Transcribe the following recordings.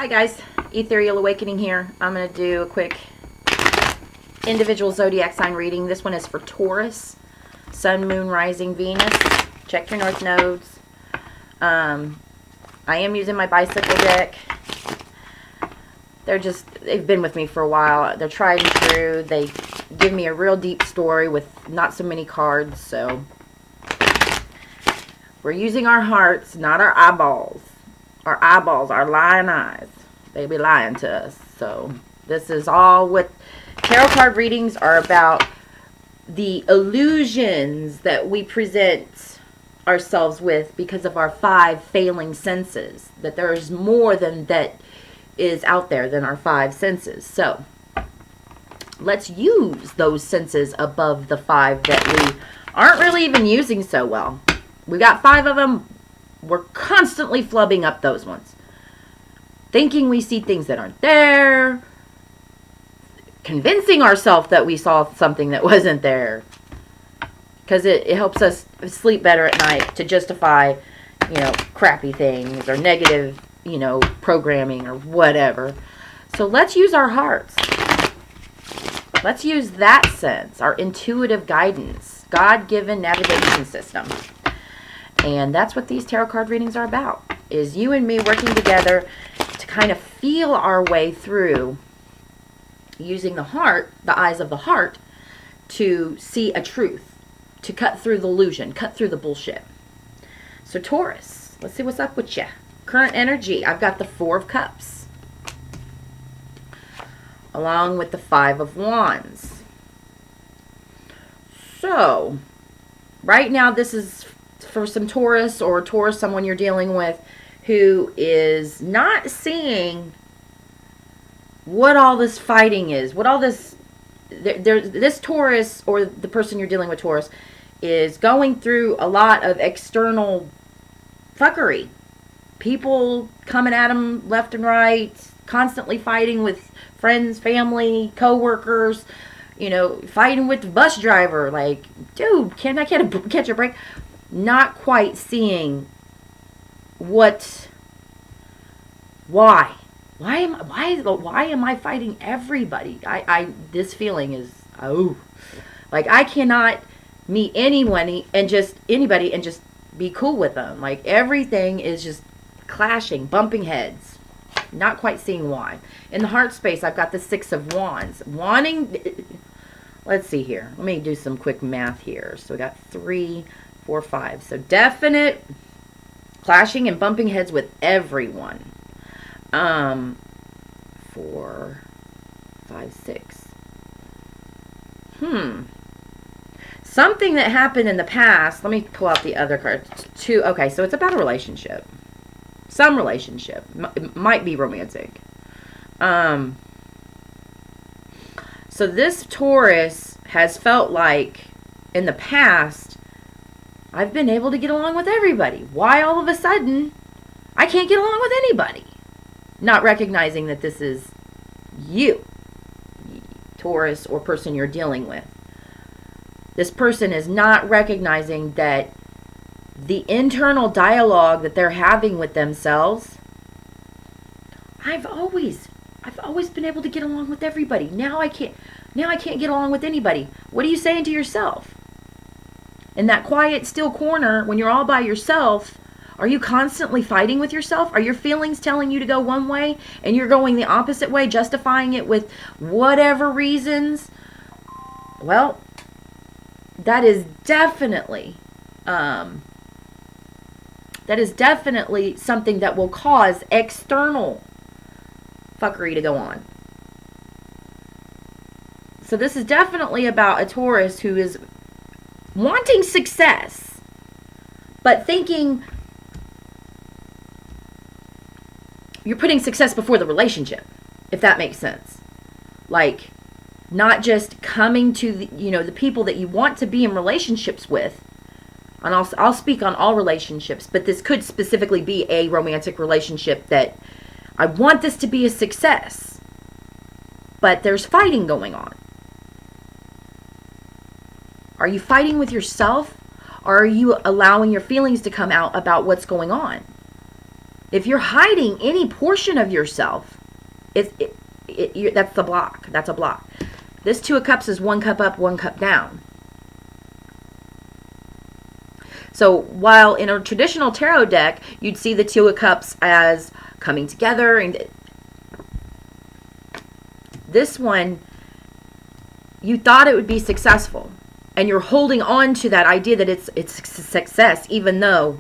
Hi guys, Ethereal Awakening here. I'm going to do a quick individual zodiac sign reading. This one is for Taurus, Sun, Moon, Rising, Venus. Check your north nodes. I am using my bicycle deck. They've been with me for a while. They're tried and true. They give me a real deep story with not so many cards. So we're using our hearts, not our eyeballs. Our eyeballs, our lying eyes. They be lying to us. So this is all what tarot card readings are about. The illusions that we present ourselves with because of our 5 failing senses. That there's more than that is out there than our 5 senses. So let's use those senses above the 5 that we aren't really even using so well. We got 5 of them. We're constantly flubbing up those ones. Thinking we see things that aren't there. Convincing ourselves that we saw something that wasn't there. Because it helps us sleep better at night to justify, crappy things or negative, programming or whatever. So let's use our hearts. Let's use that sense, our intuitive guidance, God-given navigation system. And that's what these tarot card readings are about, is you and me working together to kind of feel our way through using the heart, the eyes of the heart, to see a truth, to cut through the illusion, cut through the bullshit. So Taurus, let's see what's up with you. Current energy, I've got the 4 of Cups, along with the 5 of Wands. So, right now this is for some Taurus or Taurus, someone you're dealing with who is not seeing what all this fighting is, what all this, this Taurus or the person you're dealing with, Taurus, is going through a lot of external fuckery. People coming at them left and right, constantly fighting with friends, family, co-workers, fighting with the bus driver. Like, dude, can I catch a break? Not quite seeing why am I fighting everybody? This feeling is, like I cannot meet anybody and just be cool with them. Like everything is just clashing, bumping heads. Not quite seeing why. In the heart space, I've got the 6 of Wands. Let's see here. Let me do some quick math here. So we got 3, 4, 5. So definite clashing and bumping heads with everyone. 4, 5, 6. Something that happened in the past. Let me pull out the other card. 2. Okay, so it's about a relationship. Some relationship. It might be romantic. So this Taurus has felt like in the past, I've been able to get along with everybody. Why all of a sudden I can't get along with anybody? Not recognizing that this is you, Taurus, or person you're dealing with. This person is not recognizing that the internal dialogue that they're having with themselves, I've always been able to get along with everybody. Now I can't get along with anybody. What are you saying to yourself? In that quiet, still corner, when you're all by yourself, are you constantly fighting with yourself? Are your feelings telling you to go one way and you're going the opposite way, justifying it with whatever reasons? Well, that is definitely something that will cause external fuckery to go on. So this is definitely about a Taurus who is wanting success, but thinking you're putting success before the relationship, if that makes sense. Like, not just coming to the people that you want to be in relationships with. And I'll speak on all relationships, but this could specifically be a romantic relationship that I want this to be a success, but there's fighting going on. Are you fighting with yourself? Or are you allowing your feelings to come out about what's going on? If you're hiding any portion of yourself, that's the block. That's a block. This Two of Cups is 1 cup up, 1 cup down. So while in a traditional tarot deck, you'd see the Two of Cups as coming together, and this one, you thought it would be successful, and you're holding on to that idea that it's success, even though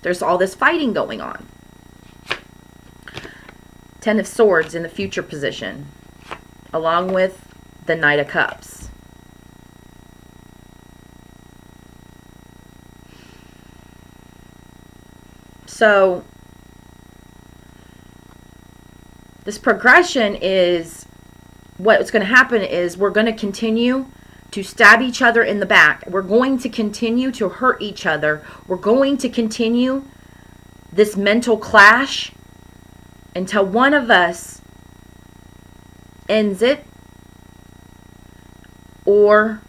there's all this fighting going on. 10 of Swords in the future position, along with the Knight of Cups. So this progression is, what's going to happen is we're going to continue to stab each other in the back. We're going to continue to hurt each other. We're going to continue this mental clash until one of us ends it, or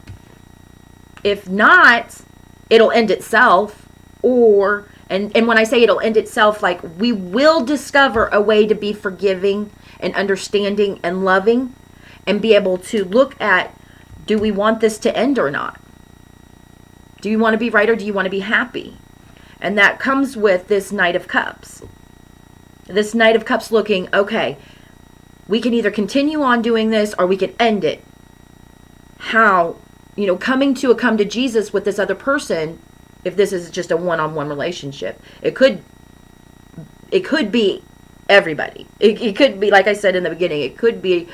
if not, it'll end itself. Or and when I say it'll end itself, like, we will discover a way to be forgiving and understanding and loving, and be able to look at, do we want this to end or not? Do you want to be right, or do you want to be happy? And that comes with this Knight of Cups. This Knight of Cups looking, okay, we can either continue on doing this or we can end it. How, coming to a come to Jesus with this other person, if this is just a one-on-one relationship. It could be everybody. It could be, like I said in the beginning, it could be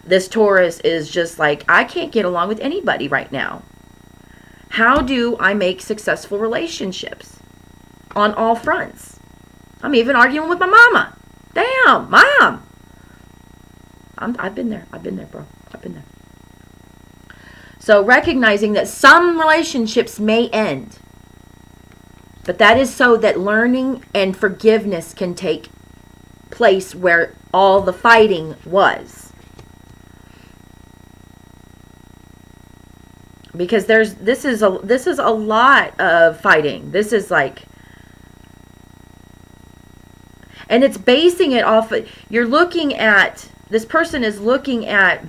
this Taurus is just like, I can't get along with anybody right now. How do I make successful relationships on all fronts? I'm even arguing with my mama. Damn, Mom. I've been there. I've been there, bro. I've been there. So recognizing that some relationships may end, but that is so that learning and forgiveness can take place where all the fighting was. Because this is a lot of fighting. This is like, and it's basing it off of, you're looking at, this person is looking at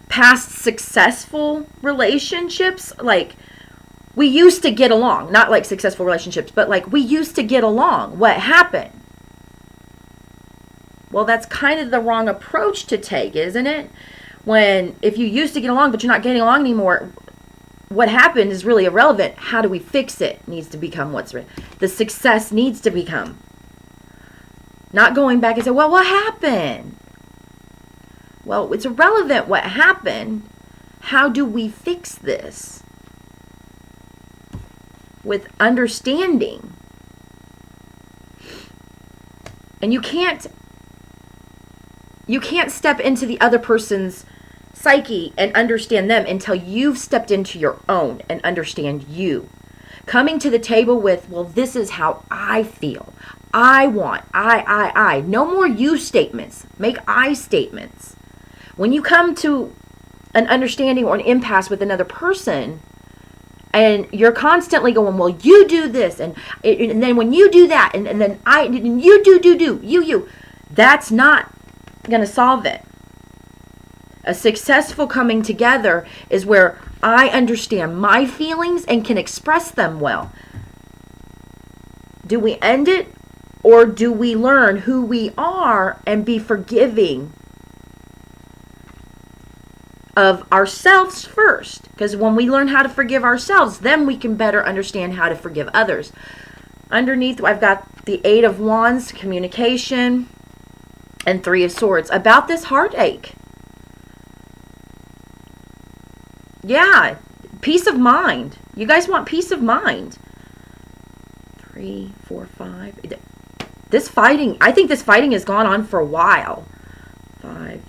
past successful relationships, like, we used to get along, not like successful relationships, but like, we used to get along. What happened? Well, that's kind of the wrong approach to take, isn't it? If you used to get along, but you're not getting along anymore, what happened is really irrelevant. How do we fix it needs to become the success needs to become. Not going back and say, well, what happened? Well, it's irrelevant what happened. How do we fix this? With understanding. And you can't step into the other person's psyche and understand them until you've stepped into your own and understand you. Coming to the table with, well, this is how I feel. I want, I. No more you statements. Make I statements. When you come to an understanding or an impasse with another person, and you're constantly going, well, you do this, and then when you do that, and then you do, you. That's not going to solve it. A successful coming together is where I understand my feelings and can express them well. Do we end it, or do we learn who we are and be forgiving of ourselves first? Because when we learn how to forgive ourselves, then we can better understand how to forgive others. Underneath, I've got the 8 of Wands, communication, and 3 of Swords. About this heartache. Yeah, peace of mind. You guys want peace of mind. 3, 4, 5. This fighting, I think this fighting has gone on for a while. 5,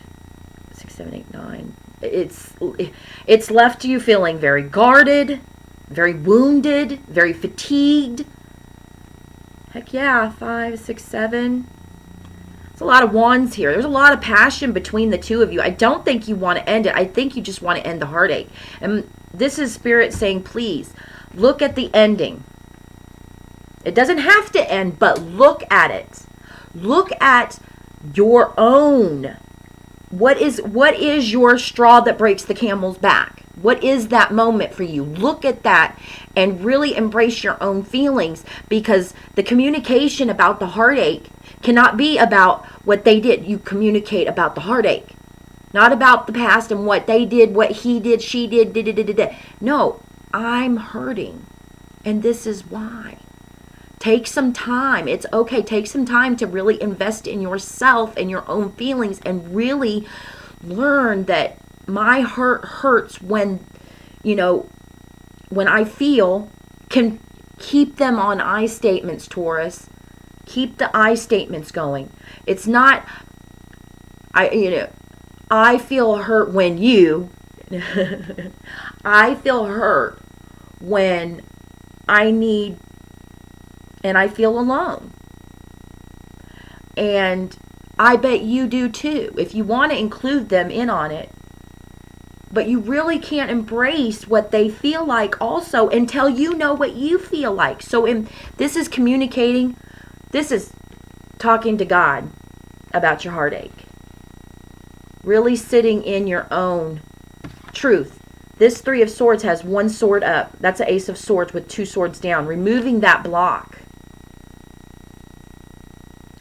6, 7, 8, 9. It's left you feeling very guarded, very wounded, very fatigued. Heck yeah, 5, 6, 7. There's a lot of wands here. There's a lot of passion between the two of you. I don't think you want to end it. I think you just want to end the heartache. And this is Spirit saying, please, look at the ending. It doesn't have to end, but look at it. Look at your own. What is your straw that breaks the camel's back? What is that moment for you? Look at that and really embrace your own feelings, because the communication about the heartache cannot be about what they did. You communicate about the heartache, not about the past and what they did, what he did, she did. No, I'm hurting, and this is why. Take some time. It's okay. Take some time to really invest in yourself and your own feelings, and really learn that my heart hurts when, when I feel. Can keep them on I statements, Taurus. Keep the I statements going. It's not, I feel hurt when you, I feel hurt when I need, and I feel alone. And I bet you do too, if you want to include them in on it. But you really can't embrace what they feel like also until you know what you feel like. So this is communicating. This is talking to God about your heartache. Really sitting in your own truth. This Three of Swords has one sword up. That's an Ace of Swords with two swords down. Removing that block.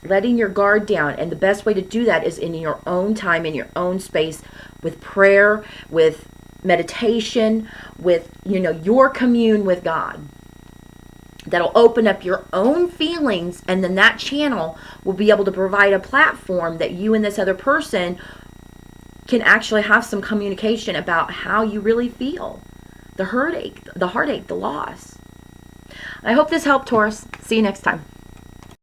Letting your guard down. And the best way to do that is in your own time, in your own space, with prayer, with meditation, with, your commune with God. That'll open up your own feelings, and then that channel will be able to provide a platform that you and this other person can actually have some communication about how you really feel. The heartache, the loss. I hope this helped, Taurus. See you next time.